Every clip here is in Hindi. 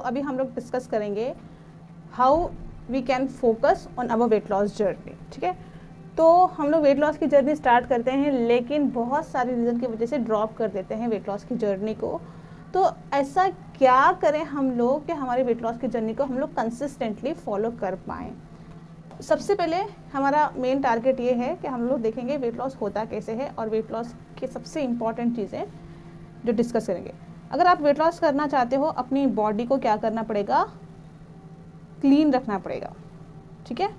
अभी हम लोग डिस्कस करेंगे how we can focus on our weight loss journey. ठीक है, तो हम लोग वेट लॉस की जर्नी स्टार्ट करते हैं, लेकिन बहुत सारे रीज़न की वजह से ड्रॉप कर देते हैं वेट लॉस की जर्नी को। तो ऐसा क्या करें हम लोग कि हमारे वेट लॉस की जर्नी को हम लोग कंसिस्टेंटली फॉलो कर पाएँ। सबसे पहले हमारा मेन टारगेट ये है कि हम लोग देखेंगे वेट लॉस होता कैसे है और वेट लॉस की सबसे इम्पॉर्टेंट चीज़ें जो डिस्कस करेंगे। अगर आप वेट लॉस करना चाहते हो, अपनी बॉडी को क्या करना पड़ेगा, क्लीन रखना पड़ेगा। ठीक है,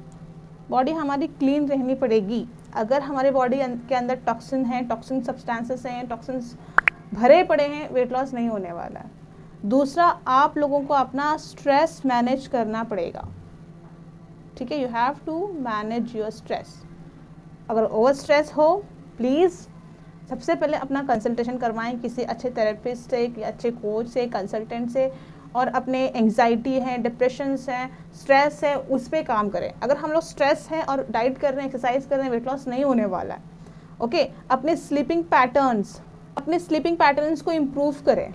बॉडी हमारी क्लीन रहनी पड़ेगी। अगर हमारे बॉडी के अंदर टॉक्सिन है, टॉक्सिन सब्सटेंसेस हैं, टॉक्सिन्स भरे पड़े हैं, वेट लॉस नहीं होने वाला है। दूसरा, आप लोगों को अपना स्ट्रेस मैनेज करना पड़ेगा। ठीक है, you have to manage your stress. अगर ओवर स्ट्रेस हो, प्लीज़ सबसे पहले अपना कंसल्टेशन करवाएं किसी अच्छे थेरेपिस्ट से या अच्छे कोच से, कंसल्टेंट से, और अपने एंग्जाइटी है, डिप्रेशंस है, स्ट्रेस है, उस पर काम करें। अगर हम लोग स्ट्रेस हैं और डाइट कर रहे हैं, एक्सरसाइज कर रहे हैं, वेट लॉस नहीं होने वाला है। ओके, अपने स्लीपिंग पैटर्न्स को इम्प्रूव करें।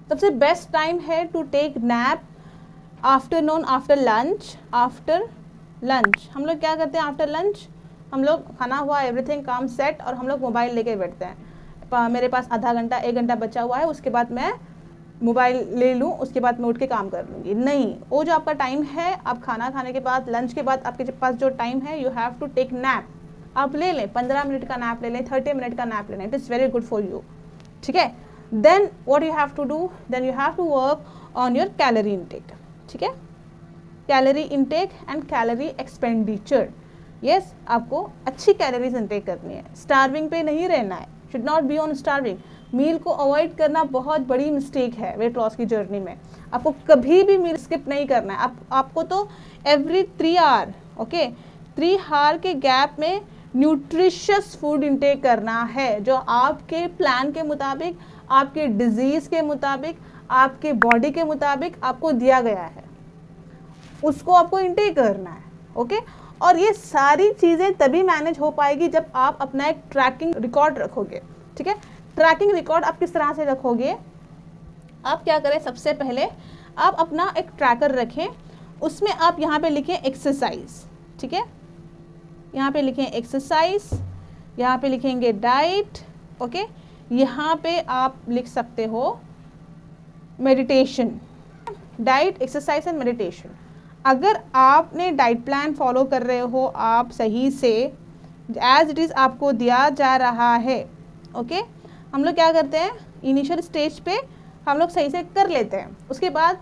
सबसे बेस्ट टाइम है to take nap afternoon, after lunch. हम लोग क्या करते हैं आफ्टर लंच, हम लोग खाना हुआ, एवरीथिंग काम सेट, और हम लोग मोबाइल लेके बैठते हैं। मेरे पास आधा घंटा 1 घंटा बचा हुआ है, उसके बाद मैं मोबाइल ले लूँ, उसके बाद मैं उठ के काम कर लूँगी। नहीं, वो जो आपका टाइम है, आप खाना खाने के बाद, लंच के बाद आपके पास जो टाइम है, you have to take nap. आप ले लें, 15 मिनट का नैप ले लें, 30 मिनट का नैप ले लें, it is very good for you. ठीक है, then what you have to do, then you have to work on your calorie intake. ठीक है, calorie intake and calorie expenditure. Yes, आपको अच्छी कैलोरीज इनटेक करनी है, स्टार्विंग पे नहीं रहना है, should not be on starving. Meal को अवॉइड करना बहुत बड़ी मिस्टेक है वेट लॉस की जर्नी में। आपको कभी भी मील स्किप नहीं करना है। आपको तो एवरी 3 आवर, ओके, 3 आवर के गैप में न्यूट्रिशियस फूड इनटेक करना है, जो आपके प्लान के मुताबिक, आपके डिजीज़ के मुताबिक, आपके बॉडी के मुताबिक आपको दिया गया है, उसको आपको इनटेक करना है। ओके, और ये सारी चीज़ें तभी मैनेज हो पाएगी जब आप अपना एक ट्रैकिंग रिकॉर्ड रखोगे। ठीक है, ट्रैकिंग रिकॉर्ड आप किस तरह से रखोगे, आप क्या करें, सबसे पहले आप अपना एक ट्रैकर रखें, उसमें आप यहाँ पे लिखें एक्सरसाइज। ठीक है, यहाँ पे लिखें एक्सरसाइज, यहाँ पे लिखेंगे डाइट। ओके, यहाँ पे आप लिख सकते हो meditation, diet, exercise and meditation. अगर आपने डाइट प्लान फॉलो कर रहे हो, आप सही से एज इट इज़ आपको दिया जा रहा है। ओके, हम लोग क्या करते हैं, इनिशियल स्टेज पे हम लोग सही से कर लेते हैं, उसके बाद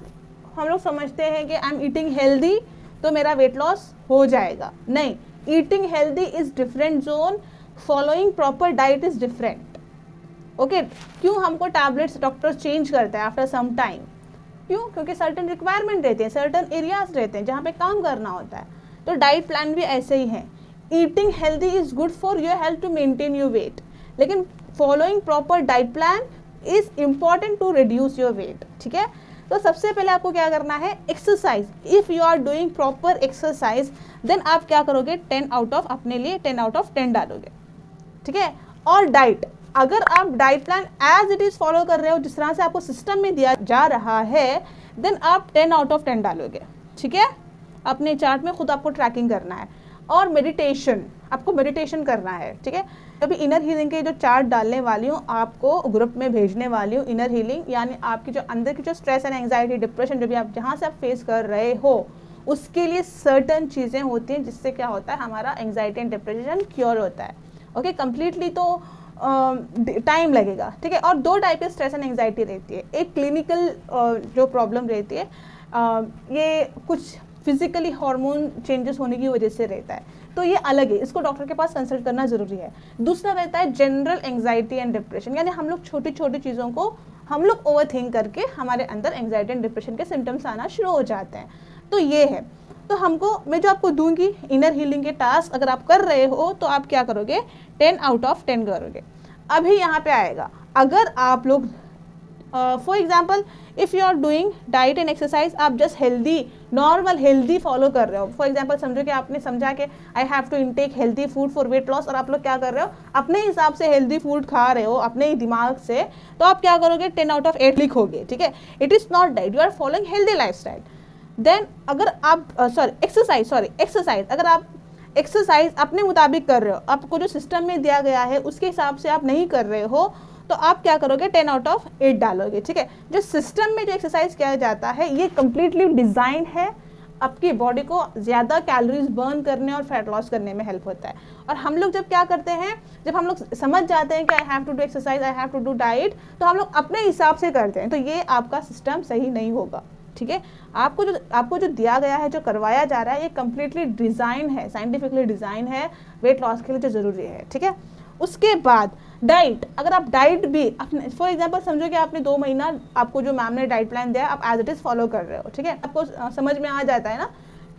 हम लोग समझते हैं कि आई एम ईटिंग हेल्दी तो मेरा वेट लॉस हो जाएगा। नहीं, eating healthy is different zone, following proper diet is different. Okay, क्यों हमको टैबलेट्स डॉक्टर चेंज करता है आफ्टर सम टाइम, क्यों, क्योंकि सर्टन रिक्वायरमेंट रहते हैं, सर्टन एरियाज रहते हैं जहाँ पे काम करना होता है। तो डाइट प्लान भी ऐसे ही है। Eating healthy is good for your health to maintain your weight, लेकिन following proper diet plan is important to reduce your weight. ठीक है, तो सबसे पहले आपको क्या करना है, exercise. If you are doing proper exercise, then आप क्या करोगे, 10 आउट ऑफ, अपने लिए 10 आउट ऑफ 10 डालोगे। ठीक है, और डाइट, अगर आप diet plan as it is follow कर रहे हो, जिस तरह से आपको सिस्टम में दिया जा रहा है, देन आप 10 आउट ऑफ 10 डालोगे। ठीक है, अपने चार्ट में खुद आपको ट्रैकिंग करना है। और मेडिटेशन, आपको मेडिटेशन करना है। ठीक है, अभी इनर हीलिंग के जो चार्ट डालने वाली हूँ, आपको ग्रुप में भेजने वाली हूँ। इनर हीलिंग यानी आपकी जो अंदर की जो स्ट्रेस एंड एंग्जाइटी, डिप्रेशन, जो भी आप जहाँ से आप फेस कर रहे हो, उसके लिए सर्टन चीज़ें होती हैं जिससे क्या होता है, हमारा एंग्जाइटी एंड डिप्रेशन क्योर होता है। ओके, कंप्लीटली तो टाइम लगेगा। ठीक है, और 2 टाइप के स्ट्रेस एंड एंग्जाइटी रहती है। एक क्लिनिकल जो प्रॉब्लम रहती है, ये कुछ फिजिकली हार्मोन चेंजेस होने की वजह से रहता है, तो ये अलग है, इसको डॉक्टर के पास कंसल्ट करना ज़रूरी है। दूसरा रहता है जनरल एंग्जाइटी एंड डिप्रेशन, यानी हम लोग छोटी छोटी चीज़ों को हम लोग ओवर थिंक करके हमारे अंदर एंग्जाइटी एंड डिप्रेशन के सिम्टम्स आना शुरू हो जाते हैं। तो ये है, तो हमको, मैं जो आपको दूंगी इनर हीलिंग के टास्क, अगर आप कर रहे हो तो आप क्या करोगे, 10 आउट ऑफ 10 करोगे। अभी यहाँ पे आएगा, अगर आप लोग for example if you are doing diet and exercise, आप just healthy normal healthy follow कर रहे हो, फॉर एग्जांपल समझो कि आपने समझा कि I have to intake healthy food for weight loss, और आप लोग क्या कर रहे हो, अपने हिसाब से हेल्दी फूड खा रहे हो अपने ही दिमाग से, तो आप क्या करोगे, 10 आउट ऑफ 8 लिखोगे, ठीक है। It is not diet, you are following healthy life style. Then अगर आप एक्सरसाइज अगर आप एक्सरसाइज अपने मुताबिक कर रहे हो, आपको जो सिस्टम में दिया गया है उसके हिसाब से आप नहीं कर रहे हो, तो आप क्या करोगे, 10 आउट ऑफ 8 डालोगे, ठीक है। जो सिस्टम में जो एक्सरसाइज किया जाता है ये कम्प्लीटली डिज़ाइन है, आपकी बॉडी को ज़्यादा कैलोरीज बर्न करने और फैट लॉस करने में हेल्प होता है। और हम लोग जब क्या करते हैं, जब हम लोग समझ जाते हैं कि I have to do exercise, I have to do diet, तो हम लोग अपने हिसाब से करते हैं, तो ये आपका सिस्टम सही नहीं होगा, ठीक है। आपको जो दिया गया है, जो करवाया जा रहा है, ये कम्प्लीटली डिज़ाइन है, साइंटिफिकली डिज़ाइन है वेट लॉस के लिए जो ज़रूरी है, ठीक है। उसके बाद डाइट, अगर आप डाइट भी अपने, फॉर एग्जांपल समझो कि आपने 2 महीना आपको जो मैम ने डाइट प्लान दिया आप एज इट इज़ फॉलो कर रहे हो, ठीक है। आपको समझ में आ जाता है ना,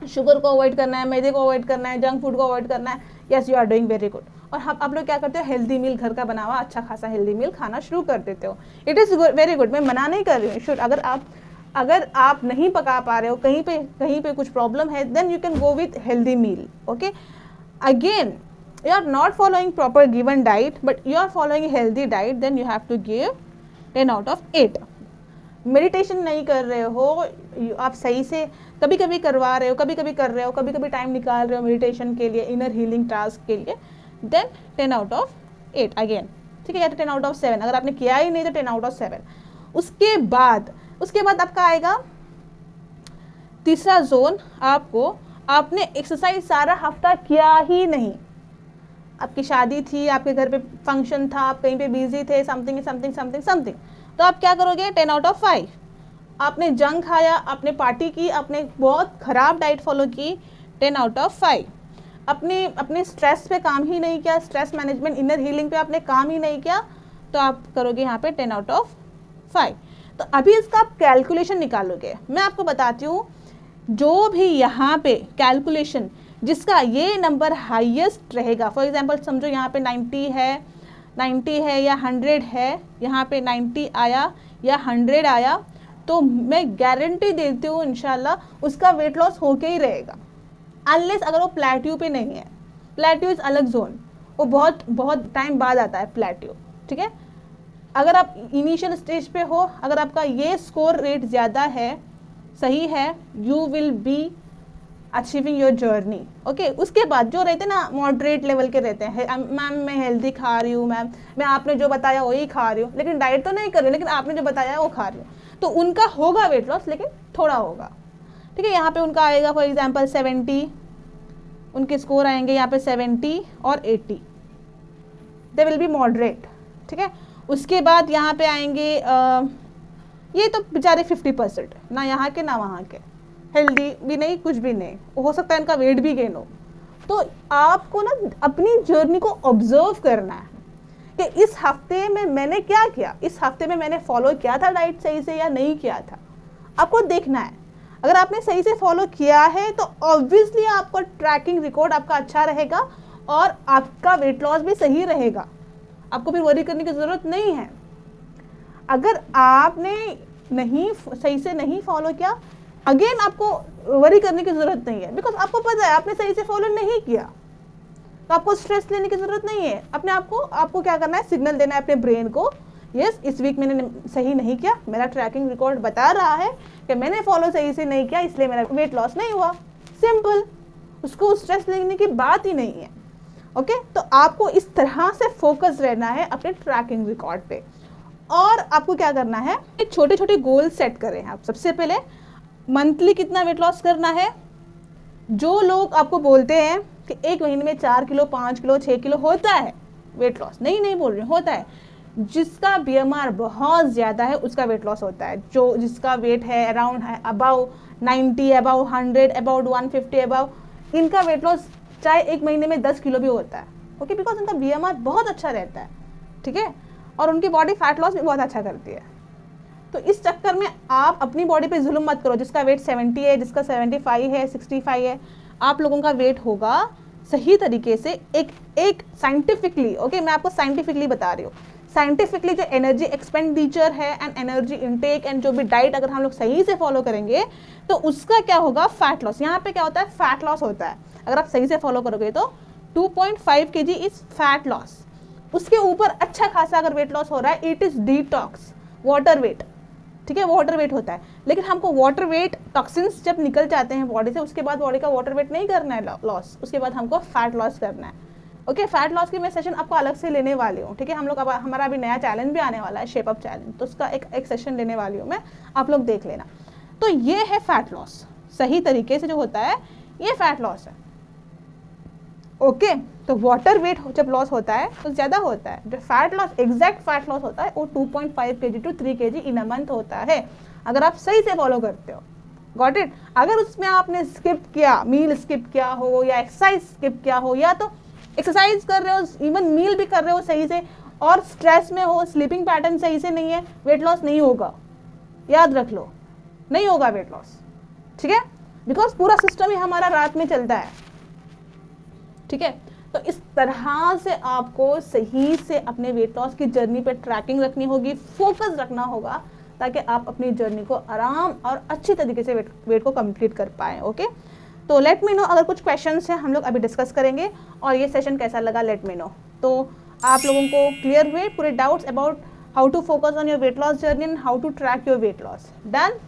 शुगर को अवॉइड करना है, मैदे को अवॉइड करना है, जंक फूड को अवॉइड करना है, yes you are doing very good. और आप लोग क्या करते हो, हेल्दी मील घर का बना हुआ अच्छा खासा हेल्दी मील खाना शुरू कर देते हो, इट इज़ वेरी गुड, मैं मना नहीं कर रही हूँ, शुड अगर आप नहीं पका पा रहे हो, कहीं पे कुछ प्रॉब्लम है, then you can go with healthy meal, okay. Again you are not following proper given diet but you are following a healthy diet, then you have to give 10 out of 8. Meditation नहीं कर रहे हो आप, सही से कभी कभी करवा रहे हो, कभी कभी कर रहे हो, कभी कभी टाइम निकाल रहे हो मेडिटेशन के लिए, इनर हीलिंग टास्क के लिए, देन 10 आउट ऑफ 8 अगेन, ठीक है, या तो 10 आउट ऑफ 7, अगर आपने किया ही नहीं तो 10 आउट ऑफ 7। उसके बाद आपका आएगा तीसरा जोन, आपने एक्सरसाइज सारा हफ्ता किया ही नहीं, आपकी शादी थी, आपके घर पे फंक्शन था, आप कहीं पे बिजी थे, समथिंग, तो आप क्या करोगे, 10 आउट ऑफ 5। आपने जंक खाया, आपने पार्टी की, आपने बहुत ख़राब डाइट फॉलो की, 10 आउट ऑफ 5। अपने स्ट्रेस पे काम ही नहीं किया, स्ट्रेस मैनेजमेंट, इनर हीलिंग पे आपने काम ही नहीं किया, तो आप करोगे यहाँ पे 10 आउट ऑफ 5। तो अभी इसका आप कैलकुलेशन निकालोगे, मैं आपको बताती हूँ, जो भी यहाँ पे कैलकुलेशन जिसका ये नंबर हाईएस्ट रहेगा, फॉर एग्जांपल समझो यहाँ पे 90 है या 100 है, यहाँ पे 90 आया या 100 आया, तो मैं गारंटी देती हूँ इंशाल्लाह उसका वेट लॉस होके ही रहेगा, अनलेस अगर वो प्लेट्यू पे नहीं है। प्लेट्यू इज़ अलग जोन, वो बहुत टाइम बाद आता है प्लेट्यू, ठीक है। अगर आप इनिशियल स्टेज पे हो, अगर आपका ये स्कोर रेट ज़्यादा है, सही है, you will be achieving your journey, okay. उसके बाद जो रहते हैं ना मॉडरेट लेवल के रहते हैं, मैम मैं हेल्दी खा रही हूँ, मैम मैं आपने जो बताया वही खा रही हूँ, लेकिन डाइट तो नहीं कर रही हूँ, लेकिन आपने जो बताया वो खा रही हूँ, तो उनका होगा वेट लॉस, लेकिन थोड़ा होगा, ठीक है। यहाँ पे उनका आएगा फॉर एग्जांपल 70, उनके स्कोर आएंगे यहाँ पे 70 और 80, दे विल बी मॉडरेट, ठीक है। उसके बाद यहाँ पे आएंगे ये तो बेचारे 50%, ना यहाँ के ना वहाँ के, हेल्दी भी नहीं, कुछ भी नहीं, हो सकता है इनका वेट भी गेन हो। तो आपको ना अपनी जर्नी को ऑब्जर्व करना है कि इस हफ्ते में मैंने क्या किया, इस हफ्ते में मैंने फॉलो किया था डाइट सही से या नहीं किया था, आपको देखना है। अगर आपने सही से फॉलो किया है तो ऑब्वियसली आपका ट्रैकिंग रिकॉर्ड आपका अच्छा रहेगा और आपका वेट लॉस भी सही रहेगा, आपको फिर वरी करने की ज़रूरत नहीं है। अगर आपने सही से नहीं फॉलो किया, अगेन आपको वरी करने की ज़रूरत नहीं है, बिकॉज आपको पता है आपने सही से फॉलो नहीं किया, तो आपको स्ट्रेस लेने की ज़रूरत नहीं है। अपने आपको क्या करना है, सिग्नल देना है अपने ब्रेन को, यस इस वीक मैंने सही नहीं किया, मेरा ट्रैकिंग रिकॉर्ड बता रहा है कि मैंने फॉलो सही से नहीं किया, इसलिए मेरा वेट लॉस नहीं हुआ, सिंपल, उसको स्ट्रेस लेने की बात ही नहीं है, ओके। तो आपको इस तरह से फोकस रहना है अपने ट्रैकिंग रिकॉर्ड पे। और आपको क्या करना है, एक छोटे छोटे गोल सेट करें आप। सबसे पहले मंथली कितना वेट लॉस करना है। जो लोग आपको बोलते हैं कि एक महीने में 4 किलो 5 किलो 6 किलो होता है वेट लॉस, नहीं बोल रहे, होता है। जिसका BMR बहुत ज़्यादा है उसका वेट लॉस होता है, जिसका वेट है अराउंड है अबाउ 90, अबाउ 100, अबाउट 150 अबाउ, इनका वेट लॉस चाहे एक महीने में 10 किलो भी होता है, ओके, बिकॉज इनका BMR बहुत अच्छा रहता है, ठीक है, और उनकी बॉडी फैट लॉस भी बहुत अच्छा करती है। तो इस चक्कर में आप अपनी बॉडी पे जुल्म मत करो। जिसका वेट 70 है, जिसका 75 है, 65 है, आप लोगों का वेट होगा सही तरीके से, एक साइंटिफिकली, ओके, मैं आपको साइंटिफिकली बता रही हूँ, साइंटिफिकली जो एनर्जी एक्सपेंडिचर है एंड एनर्जी इनटेक एंड जो भी डाइट अगर हम लोग सही से फॉलो करेंगे तो उसका क्या होगा, फैट लॉस। यहाँ पे क्या होता है, फैट लॉस होता है। अगर आप सही से फॉलो करोगे तो 2.5 kg इज फैट लॉस। उसके ऊपर अच्छा खासा अगर वेट लॉस हो रहा है, it is detox, water weight, ठीक है, वाटर वेट होता है। लेकिन हमको वाटर वेट टॉक्सिन्स जब निकल जाते हैं बॉडी से, उसके बाद बॉडी का वाटर वेट नहीं करना है लॉस, उसके बाद हमको फैट लॉस करना है। ओके, फैट लॉस की मैं सेशन आपको अलग से लेने वाली हूँ, ठीक है। हम लोग अब हमारा अभी नया चैलेंज भी आने वाला है, शेप अप चैलेंज, तो उसका एक सेशन लेने वाली हूँ मैं, आप लोग देख लेना। तो ये है फैट लॉस, सही तरीके से जो होता है ये फैट लॉस है। ओके, तो वाटर वेट जब लॉस होता है तो ज़्यादा होता है। जो fat loss, exact fat loss होता है वो 2.5 kg to 3 kg in a month होता है, अगर आप सही से फॉलो करते हो। Got it. अगर उसमें आपने स्किप किया, मील स्किप किया हो या एक्सरसाइज स्किप किया हो, या तो एक्सरसाइज कर रहे हो, इवन मील भी कर रहे हो सही से, और स्ट्रेस में हो, स्लीपिंग पैटर्न सही से नहीं है, वेट लॉस नहीं होगा, याद रख लो, नहीं होगा वेट लॉस, ठीक है, बिकॉज पूरा सिस्टम ही हमारा रात में चलता है, ठीक है। तो इस तरह से आपको सही से अपने वेट लॉस की जर्नी पे ट्रैकिंग रखनी होगी, फोकस रखना होगा, ताकि आप अपनी जर्नी को आराम और अच्छी तरीके से वेट को कंप्लीट कर पाएँ। ओके, तो लेट मी नो, अगर कुछ क्वेश्चंस हैं हम लोग अभी डिस्कस करेंगे, और ये सेशन कैसा लगा लेट मी नो। तो आप लोगों को क्लियर हुए पूरे doubts about how to focus on your weight loss journey and how to track your weight loss. Done.